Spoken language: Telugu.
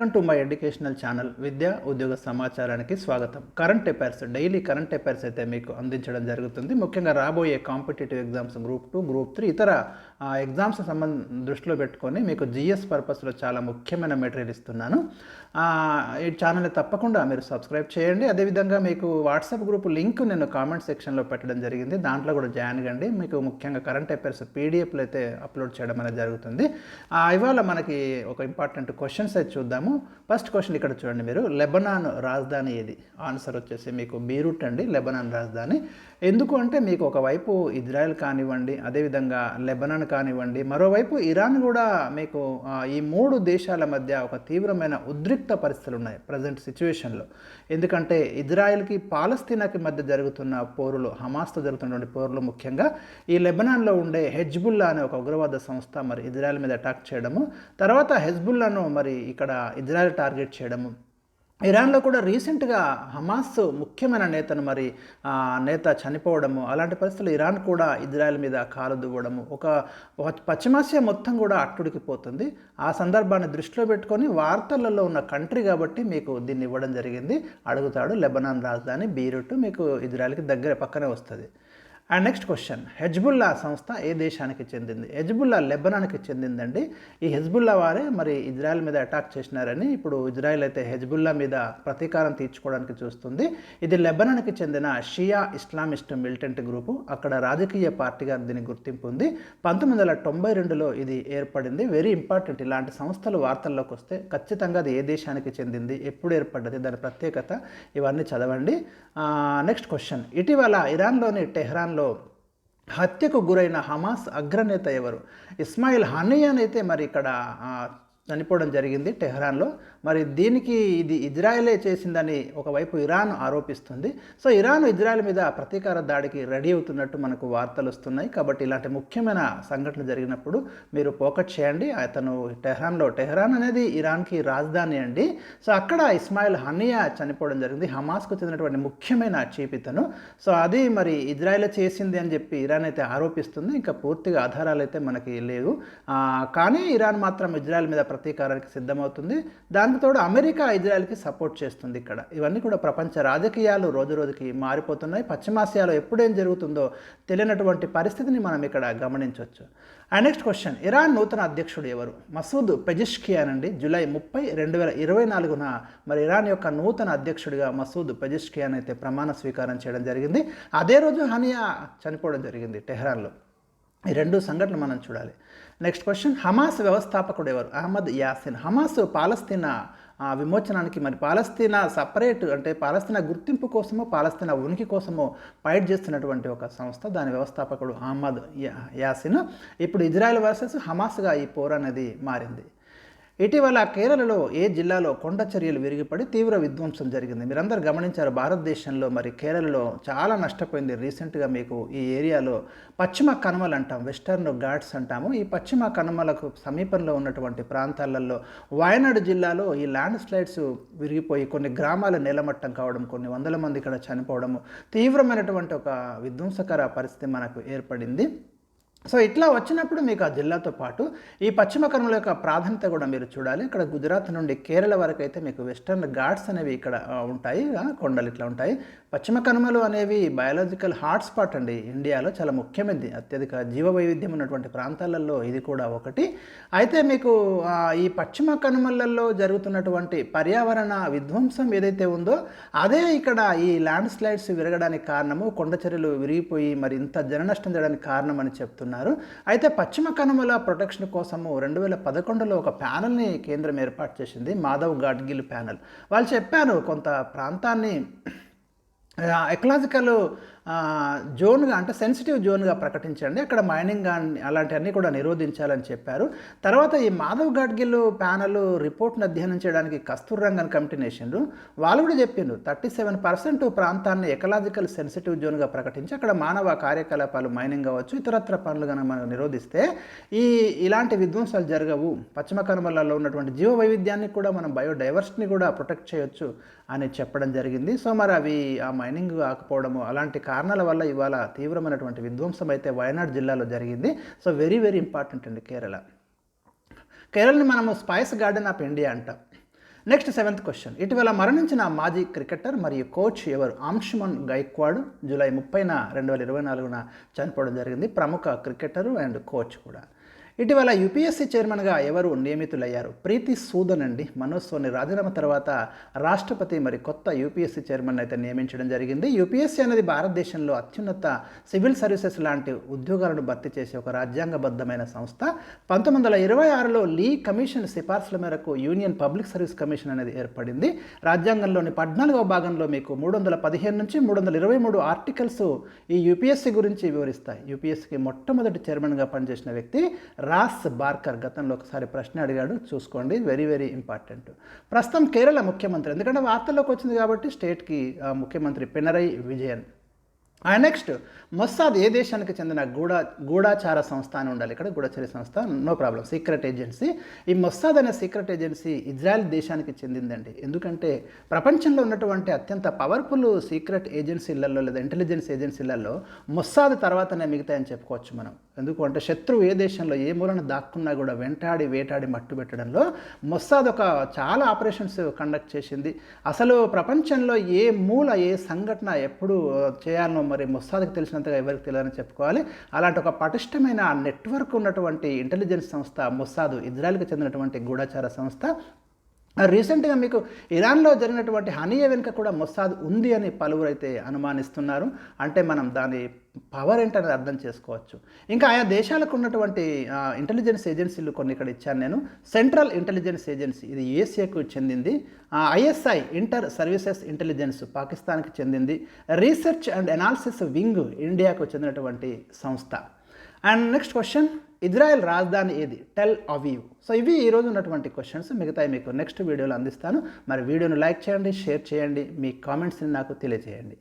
Welcome to my educational channel విద్యా ఉద్యోగ సమాచారానికి స్వాగతం. Current affairs, daily current affairs అయితే మీకు అందించడం జరుగుతుంది. ముఖ్యంగా రాబోయే కాంపిటేటివ్ ఎగ్జామ్స్ గ్రూప్ 2, గ్రూప్ 3 ఇతర ఎగ్జామ్స్ దృష్టిలో పెట్టుకొని మీకు జిఎస్ పర్పస్లో చాలా ముఖ్యమైన మెటీరియల్ ఇస్తున్నాను. ఈ ఛానల్ని తప్పకుండా మీరు సబ్స్క్రైబ్ చేయండి. అదేవిధంగా మీకు వాట్సాప్ గ్రూప్ లింక్ నేను కామెంట్ సెక్షన్లో పెట్టడం జరిగింది, దాంట్లో కూడా జాయిన్ కండి. మీకు ముఖ్యంగా కరెంట్ అఫైర్స్ పీడిఎఫ్లు అయితే అప్లోడ్ చేయడం అనేది జరుగుతుంది. ఇవాళ మనకి ఒక ఇంపార్టెంట్ క్వశ్చన్స్ అయితే చూద్దాము. ఫస్ట్ క్వశ్చన్ ఇక్కడ చూడండి మీరు, లెబనాన్ రాజధాని ఏది? ఆన్సర్ వచ్చేసి మీకు బీరూట్ అండి, లెబనాన్ రాజధాని. ఎందుకు అంటే మీకు ఒకవైపు ఇజ్రాయెల్ కానివ్వండి, అదేవిధంగా లెబనాన్ కానివ్వండి, మరోవైపు ఇరాన్ కూడా మీకు ఈ మూడు దేశాల మధ్య ఒక తీవ్రమైన ఉద్రిక్త పరిస్థితులు ఉన్నాయి ప్రజెంట్ సిచ్యువేషన్లో. ఎందుకంటే ఇజ్రాయెల్కి పాలస్తీనాకి మధ్య జరుగుతున్న పోరులు, హమాస్తో జరుగుతున్నటువంటి పోరులు, ముఖ్యంగా ఈ లెబనాన్లో ఉండే హెజ్బుల్లా అనే ఒక ఉగ్రవాద సంస్థ మరి ఇజ్రాయెల్ మీద అటాక్ చేయడము, తర్వాత హెజ్బుల్లాను మరి ఇక్కడ ఇజ్రాయెల్ టార్గెట్ చేయడము, ఇరాన్లో కూడా రీసెంట్గా హమాస్ ముఖ్యమైన నేత చనిపోవడము, అలాంటి పరిస్థితులు ఇరాన్ కూడా ఇజ్రాయెల్ మీద కాలు దువ్వడము, ఒక పశ్చిమాసియా మొత్తం కూడా అట్టుడికిపోతుంది. ఆ సందర్భాన్ని దృష్టిలో పెట్టుకొని వార్తలలో ఉన్న కంట్రీ కాబట్టి మీకు దీన్ని ఇవ్వడం జరిగింది. అడుగుతాడు, లెబనాన్ రాజధాని బీరూట్ మీకు ఇజ్రాయెల్కి దగ్గర పక్కనే వస్తుంది. అండ్ నెక్స్ట్ క్వశ్చన్, హెజ్బుల్లా సంస్థ ఏ దేశానికి చెందింది? హెజ్బుల్లా లెబనాన్కి చెందిందండి. ఈ హెజ్బుల్లా వారే మరి ఇజ్రాయెల్ మీద అటాక్ చేసినారని ఇప్పుడు ఇజ్రాయెల్ అయితే హెజ్బుల్లా మీద ప్రతీకారం తీర్చుకోవడానికి చూస్తుంది. ఇది లెబనాన్కి చెందిన షియా ఇస్లామిస్ట్ మిలిటెంట్ గ్రూపు. అక్కడ రాజకీయ పార్టీగా దీనికి గుర్తింపు ఉంది. 1992లో ఇది ఏర్పడింది. వెరీ ఇంపార్టెంట్, ఇలాంటి సంస్థలు వార్తల్లోకి వస్తే ఖచ్చితంగా అది ఏ దేశానికి చెందింది, ఎప్పుడు ఏర్పడ్డది, దాని ప్రత్యేకత, ఇవన్నీ చదవండి. నెక్స్ట్ క్వశ్చన్, ఇటీవల ఇరాన్లోని టెహ్రాన్లో హత్యకు గురైన హమాస్ అగ్రనేత ఎవరు? ఇస్మాయిల్ హనియాన్ అయితే మరి ఇక్కడ చనిపోవడం జరిగింది టెహ్రాన్లో. మరి దీనికి ఇది ఇజ్రాయెలే చేసిందని ఒకవైపు ఇరాన్ ఆరోపిస్తుంది. సో ఇరాన్ ఇజ్రాయెల్ మీద ప్రతీకార దాడికి రెడీ అవుతున్నట్టు మనకు వార్తలు వస్తున్నాయి. కాబట్టి ఇలాంటి ముఖ్యమైన సంఘటన జరిగినప్పుడు మీరు ఫోకస్ చేయండి. అతను టెహ్రాన్ అనేది ఇరాన్కి రాజధాని అండి. సో అక్కడ ఇస్మాయిల్ హనియా చనిపోవడం జరిగింది. హమాస్కు చెందినటువంటి ముఖ్యమైన చీఫ్ ఇతను. సో అది మరి ఇజ్రాయెలే చేసింది అని చెప్పి ఇరాన్ అయితే ఆరోపిస్తుంది. ఇంకా పూర్తిగా ఆధారాలు అయితే మనకి లేవు. కానీ ఇరాన్ మాత్రం ఇజ్రాయెల్ మీద ప్రతీకారానికి సిద్ధమవుతుంది. దానికి తోడు అమెరికా ఇజ్రాయెల్కి సపోర్ట్ చేస్తుంది. ఇక్కడ ఇవన్నీ కూడా ప్రపంచ రాజకీయాలు రోజు రోజుకి మారిపోతున్నాయి. పశ్చిమాసియాలో ఎప్పుడేం జరుగుతుందో తెలియనటువంటి పరిస్థితిని మనం ఇక్కడ గమనించవచ్చు. అండ్ నెక్స్ట్ క్వశ్చన్, ఇరాన్ నూతన అధ్యక్షుడు ఎవరు? మసూద్ పెజెష్కియాన్ అండి. జూలై 30, 2024న మరి ఇరాన్ యొక్క నూతన అధ్యక్షుడిగా మసూద్ పెజెష్కియాన్ అయితే ప్రమాణ స్వీకారం చేయడం జరిగింది. అదే రోజు హనియా చనిపోవడం జరిగింది టెహ్రాన్లో. ఈ రెండు సంఘటనలు మనం చూడాలి. నెక్స్ట్ క్వశ్చన్, హమాస్ వ్యవస్థాపకుడు ఎవరు? అహ్మద్ యాసిన్. హమాస్ పాలస్తీనా విమోచనానికి మరి పాలస్తీనా సపరేట్ అంటే పాలస్తీనా గుర్తింపు కోసమో పాలస్తీనా ఉనికి కోసమో ఫైట్ చేస్తున్నటువంటి ఒక సంస్థ. దాని వ్యవస్థాపకుడు అహ్మద్ యాసిన్. ఇప్పుడు ఇజ్రాయెల్ వర్సెస్ హమాస్గా ఈ పోరు అనేది మారింది. ఇటీవల కేరళలో ఏ జిల్లాలో కొండ చర్యలు విరిగిపడి తీవ్ర విధ్వంసం జరిగింది? మీరందరూ గమనించారు, భారతదేశంలో మరి కేరళలో చాలా నష్టపోయింది. రీసెంట్గా మీకు ఈ ఏరియాలో పశ్చిమ కనుమలు అంటాం, వెస్టర్న్ ఘాట్స్ అంటాము. ఈ పశ్చిమ కనుమలకు సమీపంలో ఉన్నటువంటి ప్రాంతాలలో వయనాడు జిల్లాలో ఈ ల్యాండ్ స్లైడ్స్ విరిగిపోయి కొన్ని గ్రామాల నేలమట్టం కావడం, కొన్ని వందల మంది ఇక్కడ చనిపోవడము, తీవ్రమైనటువంటి ఒక విధ్వంసకర పరిస్థితి మనకు ఏర్పడింది. సో ఇట్లా వచ్చినప్పుడు మీకు ఆ జిల్లాతో పాటు ఈ పశ్చిమ కనుమల యొక్క ప్రాధాన్యత కూడా మీరు చూడాలి. ఇక్కడ గుజరాత్ నుండి కేరళ వరకు అయితే మీకు వెస్టర్న్ ఘాట్స్ అనేవి ఇక్కడ ఉంటాయి, కొండలు ఇట్లా ఉంటాయి. పశ్చిమ కనుమలు అనేవి బయాలజికల్ హాట్స్పాట్ అండి ఇండియాలో, చాలా ముఖ్యమైనది. అత్యధిక జీవ వైవిధ్యం ఉన్నటువంటి ప్రాంతాలలో ఇది కూడా ఒకటి. అయితే మీకు ఈ పశ్చిమ కనుమలలో జరుగుతున్నటువంటి పర్యావరణ విధ్వంసం ఏదైతే ఉందో అదే ఇక్కడ ఈ ల్యాండ్ స్లైడ్స్ విరగడానికి కారణము, కొండ చర్యలు విరిగిపోయి మరి ఇంత జన నష్టం జరగడానికి కారణం అని చెప్తున్నారు. అయితే పశ్చిమ కనుమల ప్రొటెక్షన్ కోసము 2011లో ఒక ప్యానల్ని కేంద్రం ఏర్పాటు చేసింది, మాధవ్ గాడ్గిల్ ప్యానల్. వాళ్ళు చెప్పారు కొంత ప్రాంతాన్ని ఎకలాజికల్ జోన్గా అంటే సెన్సిటివ్ జోన్గా ప్రకటించండి, అక్కడ మైనింగ్ అలాంటివన్నీ కూడా నిరోధించాలని చెప్పారు. తర్వాత ఈ మాధవ్ గాడ్గిల్ ప్యానల్ రిపోర్ట్ను అధ్యయనం చేయడానికి కస్తూర్ రంగన్ కమిటీ నేషన్లు వాళ్ళు కూడా చెప్పిండ్రు 37% ప్రాంతాన్ని ఎకలాజికల్ సెన్సిటివ్ జోన్గా ప్రకటించి అక్కడ మానవ కార్యకలాపాలు మైనింగ్ కావచ్చు ఇతరత్ర పనులు కనుక మనం నిరోధిస్తే ఇలాంటి విధ్వంసాలు జరగవు, పశ్చిమ కనుమలలో ఉన్నటువంటి జీవ వైవిధ్యాన్ని కూడా మనం బయోడైవర్సిటీని కూడా ప్రొటెక్ట్ చేయొచ్చు అని చెప్పడం జరిగింది. సో మరి అవి ఆ మైనింగ్ ఆకపోవడము అలాంటి కారణాల వల్ల ఇవాళ తీవ్రమైనటువంటి విధ్వంసం అయితే వయనాడ్ జిల్లాలో జరిగింది. సో వెరీ వెరీ ఇంపార్టెంట్ అండి కేరళని మనము స్పైస్ గార్డెన్ ఆఫ్ ఇండియా అంటాం. Next 7th question. ఇటీవల మరణించిన మాజీ క్రికెటర్ మరియు కోచ్ ఎవరు? అంశుమన్ గైక్వాడ్ జూలై 30న 2024న చనిపోవడం జరిగింది. ప్రముఖ క్రికెటరు అండ్ కోచ్ కూడా. ఇటీవల యూపీఎస్సీ చైర్మన్గా ఎవరు నియమితులయ్యారు? ప్రీతి సూదన్ అండి. మనోజ్ సోని రాజీనామా తర్వాత రాష్ట్రపతి మరి కొత్త యూపీఎస్సీ చైర్మన్ అయితే నియమించడం జరిగింది. యూపీఎస్సీ అనేది భారతదేశంలో అత్యున్నత సివిల్ సర్వీసెస్ లాంటి ఉద్యోగాలను భర్తీ చేసే ఒక రాజ్యాంగబద్ధమైన సంస్థ. 1926లో లీ కమిషన్ సిఫార్సుల మేరకు యూనియన్ పబ్లిక్ సర్వీస్ కమిషన్ అనేది ఏర్పడింది. రాజ్యాంగంలోని 14వ భాగంలో మీకు 315 నుంచి 323 ఆర్టికల్స్ ఈ యూపీఎస్సీ గురించి వివరిస్తాయి. యూపీఎస్సీకి మొట్టమొదటి చైర్మన్గా పనిచేసిన వ్యక్తి రాస్ బార్కర్. గతంలో ఒకసారి ప్రశ్న అడిగాడు, చూసుకోండి, వెరీ వెరీ ఇంపార్టెంట్. ప్రస్తుతం కేరళ ముఖ్యమంత్రి, ఎందుకంటే వార్తల్లోకి వచ్చింది కాబట్టి స్టేట్కి ముఖ్యమంత్రి పినరై విజయన్. నెక్స్ట్, మొస్సాద్ ఏ దేశానికి చెందిన గూఢాచార సంస్థ అని ఉండాలి. ఇక్కడ గూఢచార సంస్థ, నో ప్రాబ్లం, సీక్రెట్ ఏజెన్సీ. ఈ మొస్సాద్ అనే సీక్రెట్ ఏజెన్సీ ఇజ్రాయెల్ దేశానికి చెందిందండి. ఎందుకంటే ప్రపంచంలో ఉన్నటువంటి అత్యంత పవర్ఫుల్ సీక్రెట్ ఏజెన్సీలలో లేదా ఇంటెలిజెన్స్ ఏజెన్సీలలో మొస్సాద్ తర్వాతనే మిగతాయని చెప్పుకోవచ్చు మనం. ఎందుకంటే శత్రువు ఏ దేశంలో ఏ మూలన దాక్కున్నా కూడా వేటాడి మట్టు పెట్టడంలో మొస్సాద్ ఒక చాలా ఆపరేషన్స్ కండక్ట్ చేసింది. అసలు ప్రపంచంలో ఏ మూల ఏ సంఘటన ఎప్పుడు చేయాలనో మరి మొస్సాద్కి తెలిసినంతగా ఎవరికి తెలియదని చెప్పుకోవాలి. అలాంటి ఒక పటిష్టమైన నెట్వర్క్ ఉన్నటువంటి ఇంటెలిజెన్స్ సంస్థ మొస్సాద్, ఇజ్రాయెల్కి చెందినటువంటి గూఢచార సంస్థ. రీసెంట్గా మీకు ఇరాన్లో జరిగినటువంటి హనియే వెనుక కూడా మొస్సాద్ ఉంది అని పలువురు అయితే అనుమానిస్తున్నారు. అంటే మనం దాని పవర్ ఏంటనేది అర్థం చేసుకోవచ్చు. ఇంకా ఆయా దేశాలకు ఉన్నటువంటి ఇంటెలిజెన్స్ ఏజెన్సీలు కొన్ని ఇక్కడ ఇచ్చాను నేను. సెంట్రల్ ఇంటెలిజెన్స్ ఏజెన్సీ, ఇది యూఎస్ఏకు చెందింది. ఐఎస్ఐ ఇంటర్ సర్వీసెస్ ఇంటెలిజెన్స్ పాకిస్తాన్కి చెందింది. రీసెర్చ్ అండ్ అనాలిసిస్ వింగ్ ఇండియాకు చెందినటువంటి సంస్థ. అండ్ నెక్స్ట్ క్వశ్చన్, ఇజ్రాయెల్ రాజధాని ఏది? Tel Aviv. సో ఇవి ఈరోజు ఉన్నటువంటి క్వశ్చన్స్. మిగతాయి మీకు నెక్స్ట్ వీడియోలో అందిస్తాను. మరి వీడియోను లైక్ చేయండి, షేర్ చేయండి, మీ కామెంట్స్ని నాకు తెలియజేయండి.